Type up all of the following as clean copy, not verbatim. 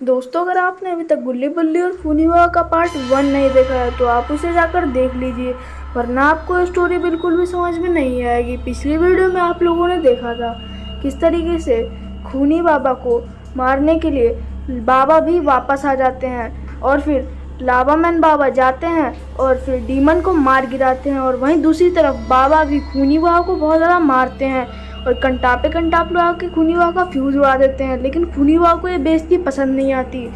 दोस्तों, अगर आपने अभी तक गुल्ली बुल्ली और खूनी बाबा का पार्ट 1 नहीं देखा है तो आप उसे जाकर देख लीजिए, वरना आपको स्टोरी बिल्कुल भी समझ में नहीं आएगी। पिछली वीडियो में आप लोगों ने देखा था किस तरीके से खूनी बाबा को मारने के लिए बाबा भी वापस आ जाते हैं और फिर लावा मैन बाबा जाते हैं और फिर डीमन को मार गिराते हैं, और वहीं दूसरी तरफ बाबा भी खूनी बाबा को बहुत ज़्यादा मारते हैं और कंटा पे कंटाप लगा के खूनी बाबा का फ्यूज उड़ा देते हैं। लेकिन खूनी बाबा को ये बेइज्जती पसंद नहीं आती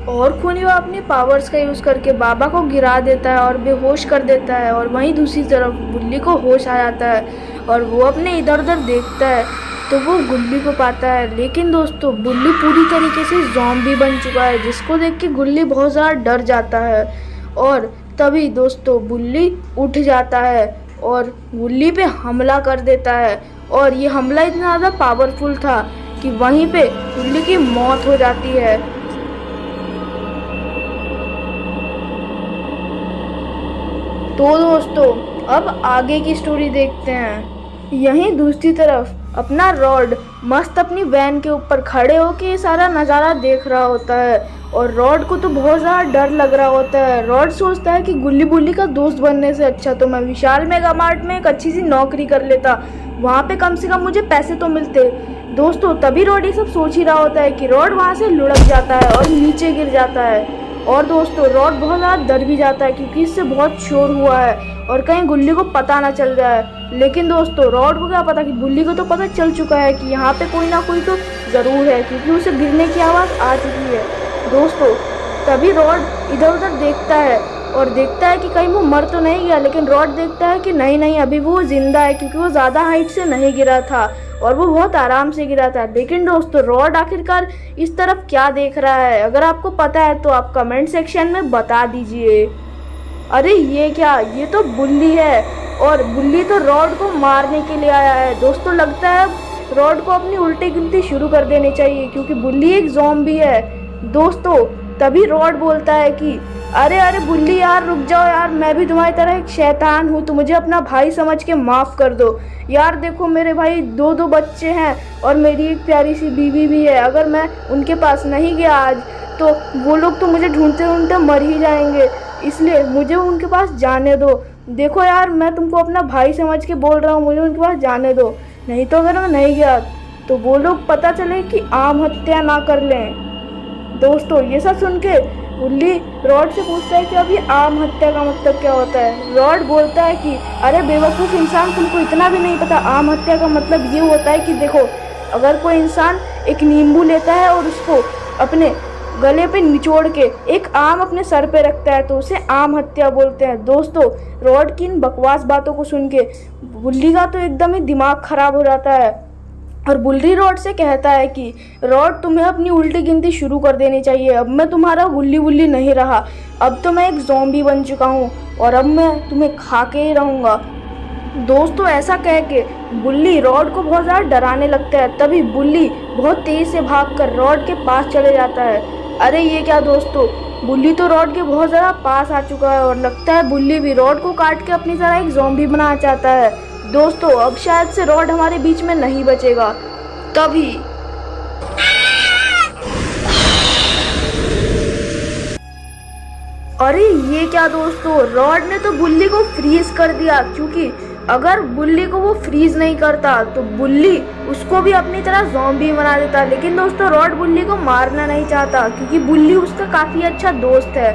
और खूनी बाबा अपनी पावर्स का यूज़ करके बाबा को गिरा देता है और बेहोश कर देता है, और वहीं दूसरी तरफ बुल्ली को होश आ जाता है और वो अपने इधर उधर देखता है तो वो गुल्ली को पाता है। लेकिन दोस्तों, बुल्ली पूरी तरीके से ज़ॉम्बी बन चुका है, जिसको देख के गुल्ली बहुत ज़्यादा डर जाता है। और तभी दोस्तों बुल्ली उठ जाता है और गुल्ली पे हमला कर देता है, और ये हमला इतना ज़्यादा पावरफुल था कि वहीं पे गुल्ली की मौत हो जाती है। तो दोस्तों, अब आगे की स्टोरी देखते हैं। यहीं दूसरी तरफ अपना रॉड मस्त अपनी वैन के ऊपर खड़े होके ये सारा नज़ारा देख रहा होता है, और रॉड को तो बहुत ज़्यादा डर लग रहा होता है। रॉड सोचता है कि गुल्ली बुल्ली का दोस्त बनने से अच्छा तो मैं विशाल मेगा मार्ट में एक अच्छी सी नौकरी कर लेता, वहाँ पे कम से कम मुझे पैसे तो मिलते। दोस्तों, तभी रॉड ये सब सोच ही रहा होता है कि रॉड वहाँ से लुढ़क जाता है और नीचे गिर जाता है। और दोस्तों, रॉड बहुत ज़्यादा डर भी जाता है क्योंकि इससे बहुत शोर हुआ है और कहीं गुल्ली को पता ना चल जाए। लेकिन दोस्तों, रॉड को क्या पता कि बुल्ली को तो पता चल चुका है कि यहाँ पे कोई ना कोई तो ज़रूर है, क्योंकि उसे गिरने की आवाज़ आ चुकी है। दोस्तों, तभी रॉड इधर उधर देखता है और देखता है कि कहीं वो मर तो नहीं गया, लेकिन रॉड देखता है कि नहीं, अभी वो ज़िंदा है, क्योंकि वो ज़्यादा हाइट से नहीं गिरा था और वो बहुत आराम से गिरा था। लेकिन दोस्तों, रॉड आखिरकार इस तरफ क्या देख रहा है? अगर आपको पता है तो आप कमेंट सेक्शन में बता दीजिए। अरे ये क्या, ये तो बुल्ली है, और बुल्ली तो रॉड को मारने के लिए आया है। दोस्तों, लगता है रॉड को अपनी उल्टी गिनती शुरू कर देनी चाहिए, क्योंकि बुल्ली एक ज़ॉम्बी है। दोस्तों, तभी रॉड बोलता है कि अरे बुल्ली यार, रुक जाओ यार, मैं भी तुम्हारी तरह एक शैतान हूँ, तो मुझे अपना भाई समझ के माफ़ कर दो यार। देखो, मेरे भाई दो बच्चे हैं और मेरी एक प्यारी सी बीवी भी है। अगर मैं उनके पास नहीं गया आज तो वो लोग तो मुझे ढूंढते ढूंढते मर ही जाएंगे, इसलिए मुझे उनके पास जाने दो। देखो यार, मैं तुमको अपना भाई समझ के बोल रहा हूँ, मुझे उनके पास जाने दो, नहीं तो अगर मैं नहीं गया तो वो लोग पता चले कि आम हत्या ना कर लें। दोस्तों, ये सब सुन के बुल्ली रॉड से पूछता है कि अब ये आम हत्या का मतलब क्या होता है। रॉड बोलता है कि अरे बेवकूफ़ इंसान, तुमको इतना भी नहीं पता। आम हत्या का मतलब ये होता है कि देखो, अगर कोई इंसान एक नींबू लेता है और उसको अपने गले पे निचोड़ के एक आम अपने सर पे रखता है तो उसे आम हत्या बोलते हैं। दोस्तों, रॉड की इन बकवास बातों को सुन के बुल्ली का तो एकदम ही दिमाग खराब हो जाता है, और बुल्ली रॉड से कहता है कि रॉड, तुम्हें अपनी उल्टी गिनती शुरू कर देनी चाहिए। अब मैं तुम्हारा गुल्ली बुल्ली नहीं रहा, अब तो मैं एक ज़ॉम्बी बन चुका हूँ और अब मैं तुम्हें खा के ही रहूँगा। दोस्तों, ऐसा कह के बुल्ली रॉड को बहुत ज़्यादा डराने लगता है। तभी बुल्ली बहुत तेज़ से भागकर रॉड के पास चले जाता है। अरे ये क्या दोस्तों, बुल्ली तो रॉड के बहुत ज़्यादा पास आ चुका है और लगता है बुल्ली भी रॉड को काट के अपनी तरह एक ज़ॉम्बी बनाना चाहता है। दोस्तों, अब शायद से रॉड हमारे बीच में नहीं बचेगा। तभी अरे ये क्या दोस्तों, रॉड ने तो बुल्ली को फ्रीज कर दिया, क्योंकि अगर बुल्ली को वो फ्रीज नहीं करता तो बुल्ली उसको भी अपनी तरह ज़ॉम्बी बना देता। लेकिन दोस्तों, रॉड बुल्ली को मारना नहीं चाहता, क्योंकि बुल्ली उसका काफ़ी अच्छा दोस्त है।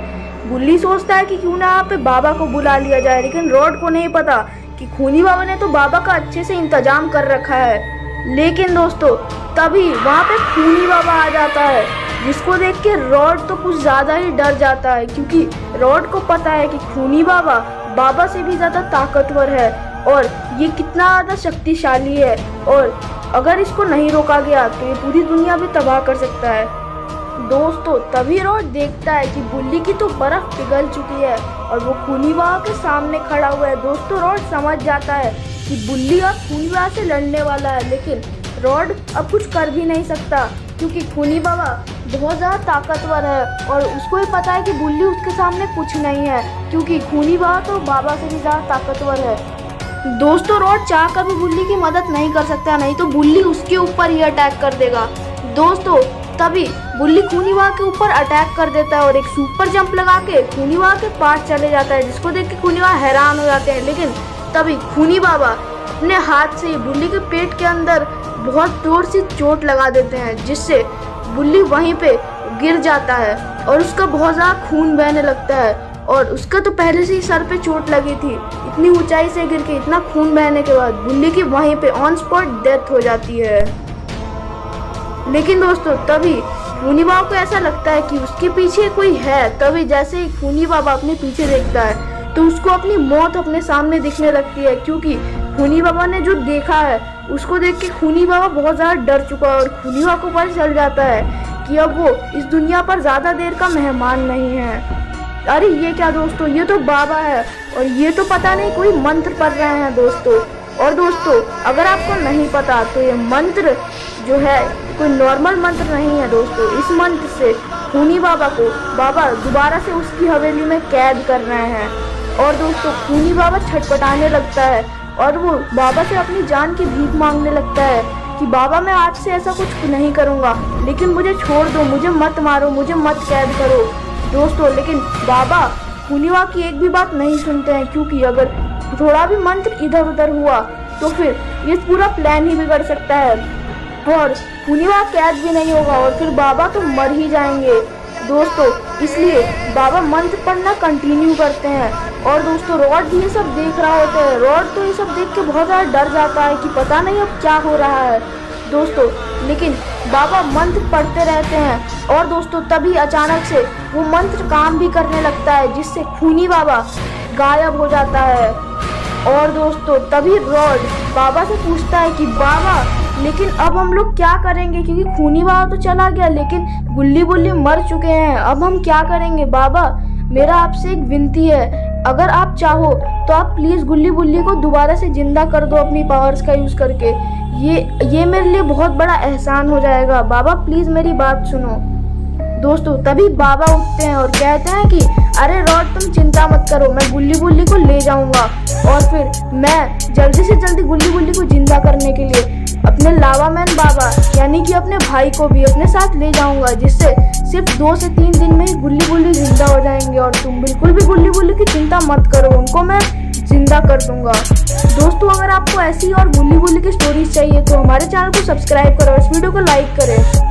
बुल्ली सोचता है कि क्यों ना यहाँ पे बाबा को बुला लिया जाए, लेकिन रॉड को नहीं पता कि खूनी बाबा ने तो बाबा का अच्छे से इंतजाम कर रखा है। लेकिन दोस्तों, तभी वहाँ पे खूनी बाबा आ जाता है, जिसको देख के रॉड तो कुछ ज़्यादा ही डर जाता है, क्योंकि रॉड को पता है कि खूनी बाबा बाबा से भी ज़्यादा ताकतवर है और ये कितना ज़्यादा शक्तिशाली है, और अगर इसको नहीं रोका गया तो ये पूरी दुनिया भी तबाह कर सकता है। दोस्तों, तभी रॉड देखता है कि बुल्ली की तो बर्फ पिघल चुकी है और वो खूनी बाबा के सामने खड़ा हुआ है। दोस्तों, रॉड समझ जाता है कि बुल्ली अब खूनी बाबा से लड़ने वाला है, लेकिन रॉड अब कुछ कर भी नहीं सकता, क्योंकि खूनी बाबा बहुत ज़्यादा ताकतवर है और उसको ही पता है कि बुल्ली उसके सामने कुछ नहीं है, क्योंकि खूनी बाबा तो बाबा से भी ज़्यादा ताकतवर है। दोस्तों, रॉड चाह कर भी बुल्ली की मदद नहीं कर सकता, नहीं तो बुल्ली उसके ऊपर ही अटैक कर देगा। दोस्तों, तभी बुल्ली खूनी बाबा के ऊपर अटैक कर देता है और एक सुपर जंप लगा के खूनी बाबा के पास चले जाता है, जिसको देख के खूनी बाबा हैरान हो जाते हैं। लेकिन तभी खूनी बाबा अपने हाथ से बुल्ली के पेट के अंदर बहुत जोर से चोट लगा देते हैं, जिससे बुल्ली वहीं पे गिर जाता है और उसका बहुत ज़्यादा खून बहने लगता है। और उसका तो पहले से ही सर पे चोट लगी थी, इतनी ऊंचाई से गिर के इतना खून बहने के बाद बुल्ली की वहीं पे ऑन स्पॉट डेथ हो जाती है। लेकिन दोस्तों तभी खूनी बाबा को ऐसा लगता है कि उसके पीछे कोई है। तभी जैसे ही खूनी बाबा अपने पीछे देखता है तो उसको अपनी मौत अपने सामने दिखने लगती है, क्योंकि खूनी बाबा ने जो देखा है उसको देख के खूनी बाबा बहुत ज़्यादा डर चुका है और खूनी बाबा को पता चल जाता है कि अब वो इस दुनिया पर ज़्यादा देर का मेहमान नहीं है। अरे ये क्या दोस्तों, ये तो बाबा है और ये तो पता नहीं कोई मंत्र पढ़ रहे हैं दोस्तों। और दोस्तों अगर आपको नहीं पता तो ये मंत्र जो है कोई नॉर्मल मंत्र नहीं है दोस्तों। इस मंत्र से खूनी बाबा को बाबा दोबारा से उसकी हवेली में कैद कर रहे हैं। और दोस्तों खूनी बाबा छटपटाने लगता है और वो बाबा से अपनी जान की भीख मांगने लगता है कि बाबा मैं आज से ऐसा कुछ नहीं करूँगा, लेकिन मुझे छोड़ दो, मुझे मत मारो, मुझे मत कैद करो दोस्तों। लेकिन बाबा खूनी बाबा की एक भी बात नहीं सुनते हैं, क्योंकि अगर थोड़ा भी मंत्र इधर उधर हुआ तो फिर ये पूरा प्लान ही बिगड़ सकता है और खूनी बाबा कैद भी नहीं होगा और फिर बाबा तो मर ही जाएंगे दोस्तों। इसलिए बाबा मंत्र पढ़ना कंटिन्यू करते हैं और दोस्तों रॉड भी ये सब देख रहा होता है। रॉड तो ये सब देख के बहुत ज़्यादा डर जाता है कि पता नहीं अब क्या हो रहा है दोस्तों। लेकिन बाबा मंत्र पढ़ते रहते हैं और दोस्तों तभी अचानक से वो मंत्र काम भी करने लगता है, जिससे खूनी बाबा गायब हो जाता है। और दोस्तों तभी रॉड बाबा से पूछता है कि बाबा लेकिन अब हम लोग क्या करेंगे, क्योंकि खूनी बाबा तो चला गया लेकिन गुल्ली बुल्ली मर चुके हैं, अब हम क्या करेंगे। बाबा मेरा आपसे एक विनती है, अगर आप चाहो तो आप प्लीज़ गुल्ली बुल्ली को दोबारा से जिंदा कर दो अपनी पावर्स का यूज़ करके। ये मेरे लिए बहुत बड़ा एहसान हो जाएगा, बाबा प्लीज़ मेरी बात सुनो। दोस्तों तभी बाबा उठते हैं और कहते हैं कि अरे रॉड तुम चिंता मत करो, मैं गुल्ली बुल्ली को ले जाऊंगा और फिर मैं जल्दी से जल्दी गुल्ली बुल्ली को जिंदा करने के लिए अपने लावा मैन बाबा यानी कि अपने भाई को भी अपने साथ ले जाऊंगा, जिससे सिर्फ 2 से 3 दिन में ही गुल्ली बुल्ली जिंदा हो जाएंगे और तुम बिल्कुल भी गुल्ली बुल्ली की चिंता मत करो, उनको मैं जिंदा कर दूंगा। दोस्तों अगर आपको ऐसी और गुल्ली बुल्ली की स्टोरीज चाहिए तो हमारे चैनल को सब्सक्राइब करो, इस वीडियो को लाइक करें।